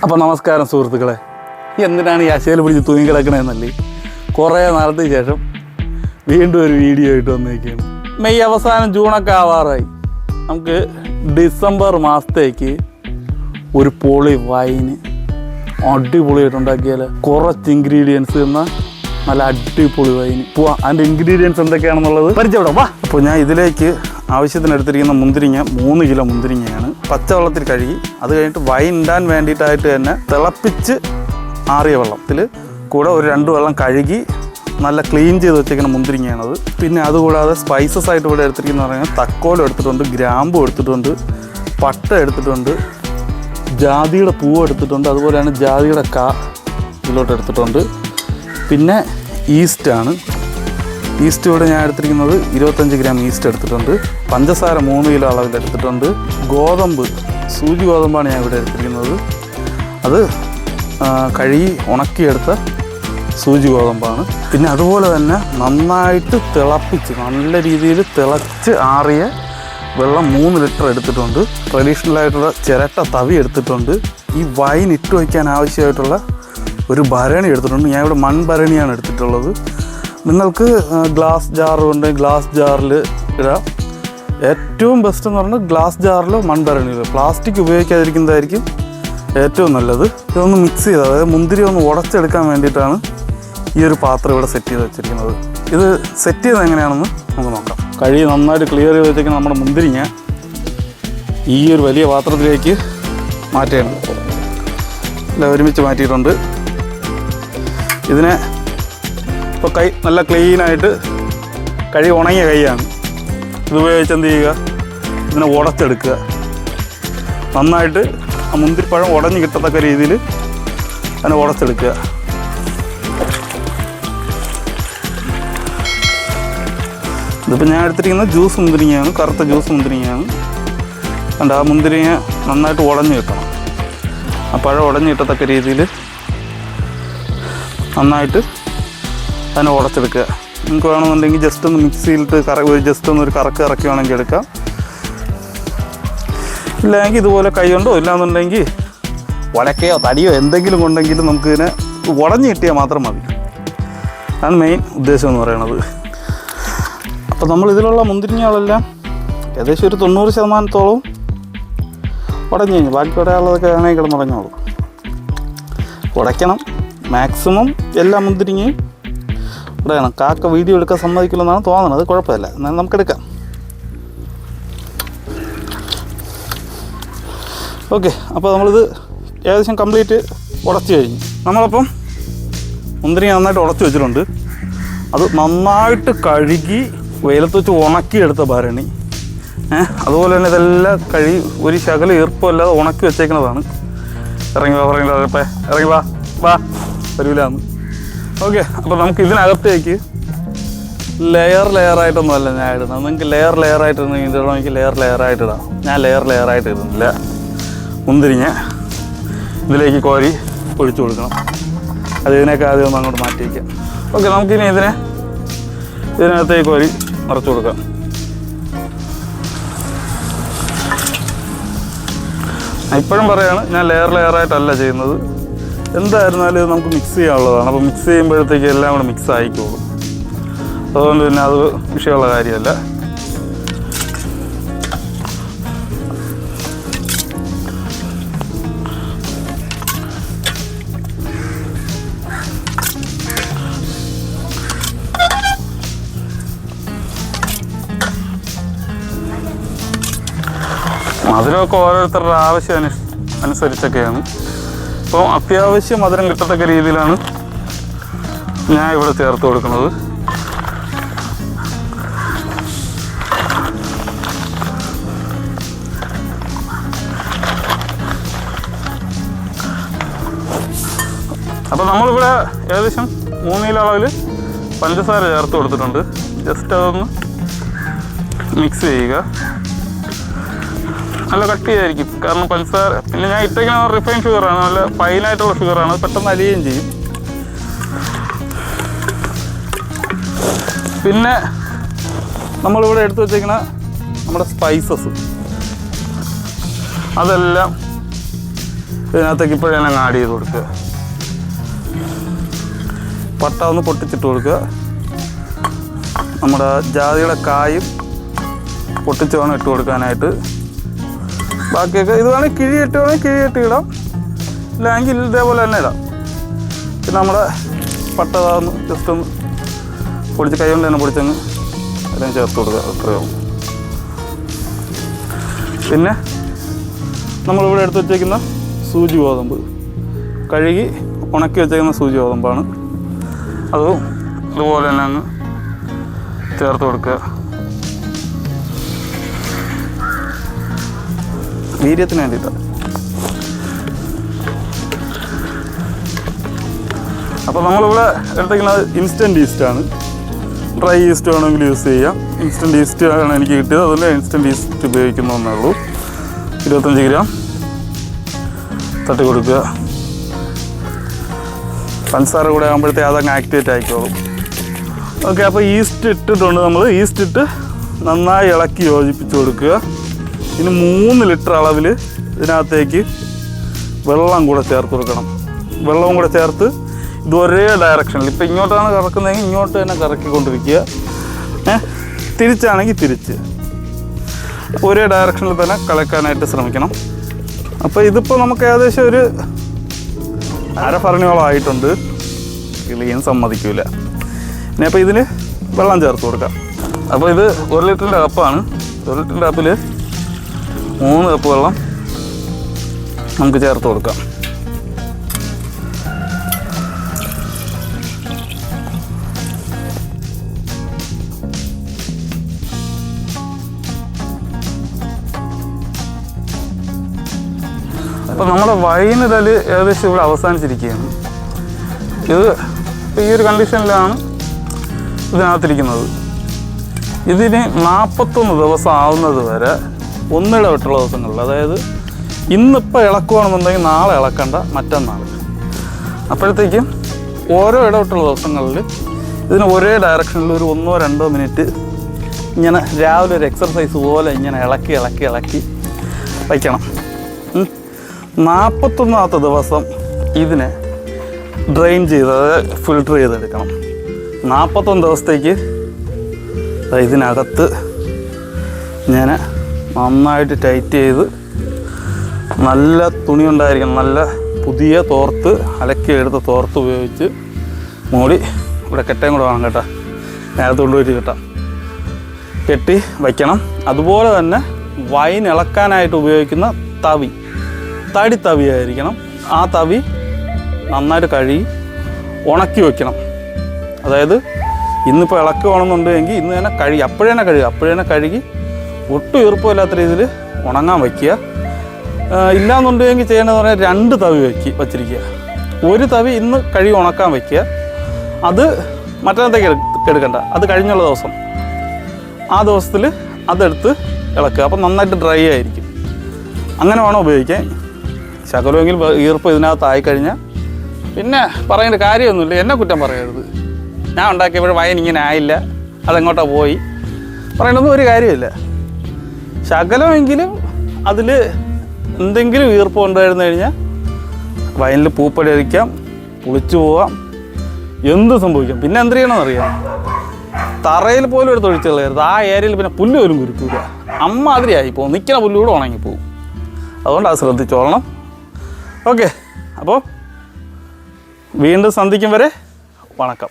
അപ്പോൾ നമസ്കാരം സുഹൃത്തുക്കളെ. എന്തിനാണ് ഈ അശയിൽ പിടിച്ച് തൂങ്ങി കിടക്കണതെന്നല്ലേ കുറേ നാളത്തിന് ശേഷം വീണ്ടും ഒരു വീഡിയോ ആയിട്ട് വന്നിരിക്കുകയാണ്. മെയ് അവസാനം ജൂണൊക്കെ ആവാറായി. നമുക്ക് ഡിസംബർ മാസത്തേക്ക് ഒരു പൊളി വൈന് അടിപൊളിയായിട്ട് ഉണ്ടാക്കിയാൽ കുറച്ച് ഇൻഗ്രീഡിയൻസ് എന്ന നല്ല അടിപൊളി വൈന് പോവാ. അതിൻ്റെ ഇൻഗ്രീഡിയൻസ് എന്തൊക്കെയാണെന്നുള്ളത് പരിചയപ്പെടാം വാ. അപ്പോൾ ഞാൻ ഇതിലേക്ക് ആവശ്യത്തിന് എടുത്തിരിക്കുന്ന മുന്തിരിങ്ങ 3 കിലോ മുന്തിരിങ്ങയാണ്. പച്ചവെള്ളത്തിൽ കഴുകി അത് കഴിഞ്ഞിട്ട് വൈൻ ഇടാൻ വേണ്ടിയിട്ടായിട്ട് തന്നെ തിളപ്പിച്ച് ആറിയ വെള്ളത്തിൽ കൂടെ ഒരു 2 വെള്ളം കഴുകി നല്ല ക്ലീൻ ചെയ്ത് വെച്ചേക്കുന്ന മുന്തിരിങ്ങയാണത്. പിന്നെ അതുകൂടാതെ സ്പൈസസ് ആയിട്ട് ഇവിടെ എടുത്തിരിക്കുന്ന പറഞ്ഞാൽ തക്കോലം എടുത്തിട്ടുണ്ട്, ഗ്രാമ്പും എടുത്തിട്ടുണ്ട്, പട്ട എടുത്തിട്ടുണ്ട്, ജാതിയുടെ പൂവ് എടുത്തിട്ടുണ്ട്, അതുപോലെ തന്നെ ജാതിയുടെ ഇതിലോട്ട് എടുത്തിട്ടുണ്ട്. പിന്നെ ഈസ്റ്റാണ്. ഈസ്റ്റ് ഇവിടെ ഞാൻ എടുത്തിരിക്കുന്നത് 25 ഗ്രാം ഈസ്റ്റ് എടുത്തിട്ടുണ്ട്. പഞ്ചസാര 3 കിലോ അളവിൽ എടുത്തിട്ടുണ്ട്. ഗോതമ്പ്, സൂചി ഗോതമ്പാണ് ഞാൻ ഇവിടെ എടുത്തിരിക്കുന്നത്. അത് കഴുകി ഉണക്കിയെടുത്ത സൂചി ഗോതമ്പാണ്. പിന്നെ അതുപോലെ തന്നെ നന്നായിട്ട് തിളപ്പിച്ച് നല്ല രീതിയിൽ തിളച്ച് ആറിയ വെള്ളം 3 ലിറ്റർ എടുത്തിട്ടുണ്ട്. ട്രഡീഷണലായിട്ടുള്ള ചിരട്ട തവി എടുത്തിട്ടുണ്ട്. ഈ വൈൻ ഇട്ട് വയ്ക്കാൻ ആവശ്യമായിട്ടുള്ള ഒരു ഭരണി എടുത്തിട്ടുണ്ട്. ഞാൻ ഇവിടെ മൺഭരണിയാണ് എടുത്തിട്ടുള്ളത്. നിങ്ങൾക്ക് ഗ്ലാസ് ജാർ ഉണ്ടെങ്കിൽ ഗ്ലാസ് ജാറിൽ ഇടാം. ഏറ്റവും ബെസ്റ്റ് എന്ന് പറഞ്ഞാൽ ഗ്ലാസ് ജാറിലോ മൺഭരണിയിലോ. പ്ലാസ്റ്റിക് ഉപയോഗിക്കാതിരിക്കുന്നതായിരിക്കും ഏറ്റവും നല്ലത്. ഇതൊന്ന് മിക്സ് ചെയ്ത്, അതായത് മുന്തിരി ഒന്ന് ഉടച്ചെടുക്കാൻ വേണ്ടിയിട്ടാണ് ഈ ഒരു പാത്രം ഇവിടെ സെറ്റ് ചെയ്ത് വെച്ചിരിക്കുന്നത്. ഇത് സെറ്റ് ചെയ്ത് എങ്ങനെയാണെന്ന് നമുക്ക് നോക്കാം. കഴുകി നന്നായിട്ട് ക്ലിയർ ചെയ്ത് വെച്ചിരിക്കുന്ന നമ്മുടെ മുന്തിരിങ്ങ ഈ ഒരു വലിയ പാത്രത്തിലേക്ക് മാറ്റുകയാണ്. എല്ലാം ഒരുമിച്ച് മാറ്റിയിട്ടുണ്ട്. ഇതിനെ ഇപ്പോൾ കൈ നല്ല ക്ലീനായിട്ട് കഴുകി ഉണങ്ങിയ കൈയാണ്. ഇതുപയോഗിച്ച് എന്ത് ചെയ്യുക, ഇതിനെ ഉടച്ചെടുക്കുക. നന്നായിട്ട് ആ മുന്തിരിപ്പഴം ഉടഞ്ഞ് കിട്ടത്തക്ക രീതിയിൽ അതിനെ ഉടച്ചെടുക്കുക. ഇതിപ്പോൾ ഞാൻ എടുത്തിരിക്കുന്നത് ജ്യൂസ് മുന്തിരിങ്ങയാണ്, കറുത്ത ജ്യൂസ് മുന്തിരിങ്ങയാണ്. കണ്ട ആ മുന്തിരിങ്ങ നന്നായിട്ട് ഉടഞ്ഞ് കിട്ടണം. ആ പഴം ഉടഞ്ഞ് കിട്ടത്തക്ക രീതിയിൽ നന്നായിട്ട് അതിനെ ഉടച്ചെടുക്കുക. നിങ്ങൾക്ക് വേണമെന്നുണ്ടെങ്കിൽ ജസ്റ്റ് ഒന്ന് മിക്സിയിലിട്ട് ജസ്റ്റ് ഒന്ന് ഒരു കറക്ക് ഇറക്കി വേണമെങ്കിൽ എടുക്കാം. ഇല്ലെങ്കിൽ ഇതുപോലെ കൈ കൊണ്ടോ ഇല്ലാന്നുണ്ടെങ്കിൽ ഉലക്കയോ തടിയോ എന്തെങ്കിലും കൊണ്ടെങ്കിലും നമുക്കിതിനെ ഉടഞ്ഞ് കിട്ടിയാൽ മാത്രം മതി. അതാണ് മെയിൻ ഉദ്ദേശം എന്ന് പറയുന്നത്. അപ്പോൾ നമ്മൾ ഇതിലുള്ള മുന്തിരിങ്ങകളെല്ലാം ഏകദേശം ഒരു 90% ഉടഞ്ഞു കഴിഞ്ഞു. ബാക്കി ഉടയാനുള്ളതൊക്കെ വേണമെങ്കിൽ കിടന്നുടഞ്ഞോളൂ. ഉടയ്ക്കണം മാക്സിമം എല്ലാ മുന്തിരിങ്ങയും ഉടയണം. കാക്ക വീഡിയോ എടുക്കാൻ സമ്മതിക്കില്ലെന്നാണ് തോന്നുന്നത്. കുഴപ്പമില്ല, എന്നാലും നമുക്കെടുക്കാം. ഓക്കെ, അപ്പോൾ നമ്മളിത് ഏകദേശം കംപ്ലീറ്റ് ഉടച്ചു കഴിഞ്ഞു. നമ്മളപ്പം മുന്തിരിങ്ങ നന്നായിട്ട് ഉടച്ചു വെച്ചിട്ടുണ്ട്. അത് നന്നായിട്ട് കഴുകി വെയിലത്ത് വെച്ച് ഉണക്കിയെടുത്ത ഭരണി. അതുപോലെ തന്നെ ഇതെല്ലാം കഴുകി ഒരു ശകലം ഈർപ്പമല്ലാതെ ഉണക്കി വെച്ചേക്കുന്നതാണ്. ഇറങ്ങി വാ, ഇറങ്ങി വാ വാ വരൂലാന്ന്. ഓക്കെ, അപ്പോൾ നമുക്ക് ഇതിനകത്തേക്ക് ലെയറായിട്ടൊന്നുമല്ല ഞാൻ ഇടുന്നത്. നിങ്ങൾക്ക് ലെയറായിട്ടിരുന്നെങ്കിൽ ഇടണമെങ്കിൽ ലെയറായിട്ടിടാം. ഞാൻ ലെയറായിട്ട് ഇടുന്നില്ല. മുന്തിരിങ്ങ ഇതിലേക്ക് കോരി ഒഴിച്ചു കൊടുക്കണം. അത് ഇതിനൊക്കെ ആദ്യം ഒന്ന് അങ്ങോട്ട് മാറ്റി വയ്ക്കാം. ഓക്കെ, നമുക്കിനി ഇതിനകത്തേക്ക് കോരി നിറച്ചു കൊടുക്കാം. ഇപ്പോഴും പറയാണ്, ഞാൻ ലെയറായിട്ടല്ല ചെയ്യുന്നത്. എന്തായിരുന്നാലും ഇത് നമുക്ക് മിക്സ് ചെയ്യാനുള്ളതാണ്. അപ്പോൾ മിക്സ് ചെയ്യുമ്പോഴത്തേക്ക് എല്ലാം കൂടെ മിക്സ് ആയിക്കോളും. അതുകൊണ്ട് പിന്നെ അത് വിഷയമുള്ള കാര്യമല്ല. മധുരമൊക്കെ ഓരോരുത്തരുടെ ആവശ്യം അനുസരിച്ചൊക്കെയാണ്. അപ്പോൾ അത്യാവശ്യം മധുരം കിട്ടത്തക്ക രീതിയിലാണ് ഞാൻ ഇവിടെ ചേർത്ത് കൊടുക്കുന്നത്. അപ്പോൾ നമ്മളിവിടെ ഏകദേശം 3 കിലോ അളവിൽ പഞ്ചസാര ചേർത്ത് കൊടുത്തിട്ടുണ്ട്. ജസ്റ്റ് അതൊന്ന് മിക്സ് ചെയ്യുക. നല്ല കട്ടിയായിരിക്കും, കാരണം പഞ്ചസാര പിന്നെ ഞാൻ ഇട്ടേക്കുന്ന റിഫൈൻ ഷുഗറാണ്, നല്ല ഫൈനായിട്ടുള്ള ഷുഗറാണ്. അത് പെട്ടെന്ന് അലിയുകയും ചെയ്യും. പിന്നെ നമ്മളിവിടെ എടുത്തു വെച്ചേക്കുന്ന നമ്മുടെ സ്പൈസസ് അതെല്ലാം ഇതിനകത്തേക്ക് ഇപ്പോഴേ അങ്ങ് ആഡ് ചെയ്ത് കൊടുക്കുക. പട്ട ഒന്ന് പൊട്ടിച്ചിട്ട് കൊടുക്കുക. നമ്മുടെ ജാതിയുടെ കായും പൊട്ടിച്ച് വേണം ഇട്ട് കൊടുക്കാനായിട്ട്. ബാക്കിയൊക്കെ ഇത് വേണമെങ്കിൽ കിഴിയിട്ട് ഇടാം, ഇല്ലെങ്കിൽ ഇതേപോലെ തന്നെ ഇടാം. പിന്നെ നമ്മുടെ പട്ട ഒന്ന് ജസ്റ്റ് ഒന്ന് പൊടിച്ച് കൈ കൊണ്ട് തന്നെ പൊടിച്ചങ്ങ് എല്ലാം ചേർത്ത് കൊടുക്കുക. അത്രയാവും. പിന്നെ നമ്മളിവിടെ എടുത്ത് വെച്ചേക്കുന്ന സൂചി ഗോതമ്പ്, കഴുകി ഉണക്കി വെച്ചേക്കുന്ന സൂചി ഗോതമ്പാണ്. അതും ഇതുപോലെ തന്നെ അങ്ങ് ചേർത്ത് കൊടുക്കുക. വീര്യത്തിന് വേണ്ടിയിട്ടാണ്. അപ്പോൾ നമ്മളിവിടെ എടുത്തേക്കുന്നത് ഇൻസ്റ്റൻറ്റ് ഈസ്റ്റാണ്. ഡ്രൈ ഈസ്റ്റ് വേണമെങ്കിൽ യൂസ് ചെയ്യാം. ഇൻസ്റ്റൻറ്റ് ഈസ്റ്റ് ആണ് എനിക്ക് കിട്ടിയത്, അതുകൊണ്ട് ഇൻസ്റ്റൻറ്റ് ഈസ്റ്റ് ഉപയോഗിക്കുന്നതെന്നേ ഉള്ളൂ. 25 ഗ്രാം തട്ടി കൊടുക്കുക. പഞ്ചസാര കൂടെ ആകുമ്പോഴത്തേക്ക് അതങ്ങ് ആക്ടിവേറ്റ് ആയിക്കോളും. ഓക്കെ, അപ്പോൾ ഈസ്റ്റ് ഇട്ടിട്ടുണ്ട്. നമ്മൾ ഈസ്റ്റ് ഇട്ട് നന്നായി ഇളക്കി യോജിപ്പിച്ച് കൊടുക്കുക. ഇനി 3 ലിറ്റർ അളവിൽ ഇതിനകത്തേക്ക് വെള്ളം കൂടെ ചേർത്ത് കൊടുക്കണം. വെള്ളവും കൂടെ ചേർത്ത് ഇത് ഒരേ ഡയറക്ഷനിൽ, ഇപ്പോൾ ഇങ്ങോട്ടാണ് കറക്കുന്നതെങ്കിൽ ഇങ്ങോട്ട് തന്നെ കറക്കിക്കൊണ്ടിരിക്കുക. തിരിച്ചാണെങ്കിൽ തിരിച്ച് ഒരേ ഡയറക്ഷനിൽ തന്നെ കളക്കാനായിട്ട് ശ്രമിക്കണം. അപ്പോൾ ഇതിപ്പോൾ നമുക്ക് ഏകദേശം ഒരു അരഭരണിയോളം ആയിട്ടുണ്ട്. കിളിയും സമ്മതിക്കില്ല. ഇനി അപ്പോൾ ഇതിന് വെള്ളം ചേർത്ത് കൊടുക്കാം. അപ്പോൾ ഇത് 1 ലിറ്ററിൻ്റെ കപ്പാണ്. 1 ലിറ്ററിൻ്റെ കപ്പിൽ 3 കപ്പ് വെള്ളം നമുക്ക് ചേർത്ത് കൊടുക്കാം. അപ്പോൾ നമ്മുടെ വൈനിടൽ ഏകദേശം ഇവിടെ അവസാനിച്ചിരിക്കുകയാണ്. ഇത് ഈ ഒരു കണ്ടീഷനിലാണ് ഇതിനകത്തിരിക്കുന്നത്. ഇതിന് 41 ദിവസം ആവുന്നത് വരെ ഒന്നിടവിട്ടുള്ള ദിവസങ്ങളിൽ, അതായത് ഇന്നിപ്പോൾ ഇളക്കുകയാണെന്നുണ്ടെങ്കിൽ നാളെ ഇളക്കണ്ട, മറ്റന്നാൾ. അപ്പോഴത്തേക്കും ഓരോ ഇടവിട്ടുള്ള ദിവസങ്ങളിൽ ഇതിന് ഒരേ ഡയറക്ഷനിൽ ഒരു 1-2 മിനിറ്റ് ഇങ്ങനെ രാവിലെ ഒരു എക്സർസൈസ് പോലെ ഇങ്ങനെ ഇളക്കി വയ്ക്കണം. 41ാമത്തെ ദിവസം ഇതിനെ ഡ്രെയിൻ ചെയ്ത്, അതായത് ഫിൽട്ടർ ചെയ്തെടുക്കണം. 41 ദിവസത്തേക്ക് ഇതിനകത്ത് ഞാൻ നന്നായിട്ട് ടൈറ്റ് ചെയ്ത് നല്ല തുണി ഉണ്ടായിരിക്കണം. നല്ല പുതിയ തോർത്ത്, അലക്കിയെടുത്ത തോർത്ത് ഉപയോഗിച്ച് മൂടി, ഇവിടെ കെട്ടയും കൂടെ വേണം കേട്ടോ, നേരത്തെ കൊണ്ടുപോയിട്ട് കിട്ടാം, കെട്ടി വയ്ക്കണം. അതുപോലെ തന്നെ വൈൻ ഇളക്കാനായിട്ട് ഉപയോഗിക്കുന്ന തടി തവിയായിരിക്കണം. ആ തവി നന്നായിട്ട് കഴുകി ഉണക്കി വയ്ക്കണം. അതായത് ഇന്നിപ്പോൾ ഇളക്കുകയാണെന്നുണ്ടെങ്കിൽ ഇന്ന് തന്നെ അപ്പോഴേ കഴുകി ഒട്ടും ഈർപ്പമില്ലാത്ത രീതിയിൽ ഉണങ്ങാൻ വയ്ക്കുക. ഇല്ലയെന്നുണ്ടെങ്കിൽ ചെയ്യേണ്ടതെന്ന് പറഞ്ഞാൽ 2 തവി വച്ചിരിക്കുക. ഒരു തവി ഇന്ന് കഴുകി ഉണക്കാൻ വയ്ക്കുക. അത് മറ്റന്നത്തേക്ക് എടുക്കണ്ട, അത് കഴിഞ്ഞുള്ള ദിവസം ആ ദിവസത്തിൽ അതെടുത്ത് ഇളക്കുക. അപ്പം നന്നായിട്ട് ഡ്രൈ ആയിരിക്കും. അങ്ങനെ വേണം ഉപയോഗിക്കാൻ. ശകലമെങ്കിൽ ഈർപ്പം ഇതിനകത്തായി കഴിഞ്ഞാൽ പിന്നെ പറയേണ്ട കാര്യമൊന്നുമില്ല. എന്നെ കുറ്റം പറയരുത്, ഞാൻ ഉണ്ടാക്കിയപ്പോൾ വൈൻ ഇങ്ങനെ ആയില്ല, അതെങ്ങോട്ടാ പോയി പറയണതൊന്നും ഒരു കാര്യമില്ല. ശകലമെങ്കിലും അതിൽ എന്തെങ്കിലും ഈർപ്പം ഉണ്ടായിരുന്നു കഴിഞ്ഞാൽ വൈനിൽ പൂപ്പടി അടിക്കാം, പുളിച്ചു പോവാം, എന്ത് സംഭവിക്കാം. പിന്നെ എന്ത് ചെയ്യണമെന്നറിയാം, തറയിൽ പോലും എടുത്ത് ഒഴിച്ചു കളയരുത്. ആ ഏരിയയിൽ പിന്നെ പുല്ല് പോലും കുരുക്കൂല, അമ്മാതിരിയായി പോകും, നിൽക്കുന്ന പുല്ല് കൂടെ ഉണങ്ങിപ്പോവും. അതുകൊണ്ട് അത് ശ്രദ്ധിച്ചോളണം. ഓക്കെ, അപ്പോൾ വീണ്ടും സന്ധിക്കും വരെ വണക്കം.